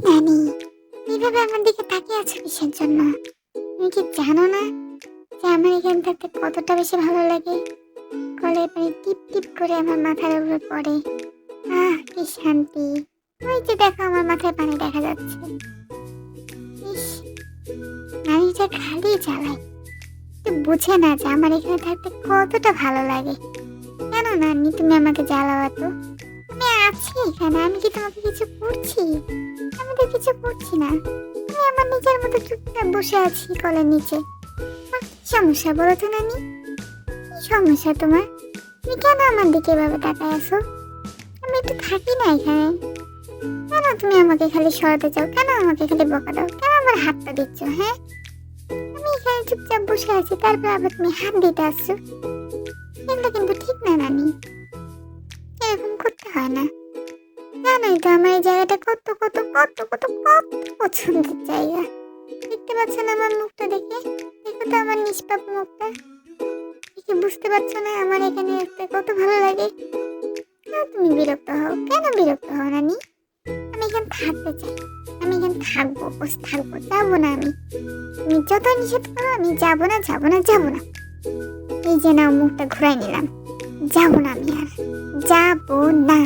নানি, এইভাবে আমার দিকে তাকিয়ে আছো কিসের জন্য? তুমি কি জানো না যে আমার এখানে থাকতে কতটা বেশি ভালো লাগে? কলের পানি টিপ টিপ করে আমার মাথার উপরে পড়ে। কি শান্তি! ওই যে দেখো, আমার মাথায় পানি দেখা যাচ্ছে। ইস, নানিটা খালি জ্বালায়, তো বুঝে না যে আমার এখানে থাকতে কতটা ভালো লাগে। কেন নানি তুমি আমাকে জ্বালাও এত? আমি আছি এখানে, আমি কি তোমাকে কিছু করছি? আমি তো কিছু করছি না। আমি আমার নিজের মতো চুপচাপ বসে আছি কলের নিচে। আমার কি সমস্যা বলো তো নানি? কি সমস্যা তোমার? তুমি কেন আমার দিকে এভাবে তাকায় আছো? আমি একটু থাকি না এখানে। কেন তুমি আমাকে খালি সরাতে চাও? কেন আমাকে খালি বকা দাও? কেন আমার হাতটা দিচ্ছ? হ্যাঁ, আমি এখানে চুপচাপ বসে আছি, তারপর আবার তুমি হাত দিতে আসছো। এগুলো কিন্তু ঠিক না নানি, এরকম করতে হয় না। জানোই তো আমার এই জায়গাটা কত কত কত কত কত পছন্দের জায়গা। দেখতে পাচ্ছ না আমার মুখটা? দেখে দেখো তো আমার নিষ্পাপ মুখটা। দেখে বুঝতে পারছো না আমার এখানে আসতে কত ভালো লাগে? তুমি বিরক্ত হও কেন? বিরক্ত হও নানি? আমি এখানে থাকতে চাই, আমি এখানে থাকবো, বসে থাকবো, যাবো না আমি। তুমি যত নিষেধ করো আমি যাবো না, যাবো না, যাবো না। এই যে নাও, মুখটা ঘুরাই নিলাম। যাবো না আমি, আর যাবো না।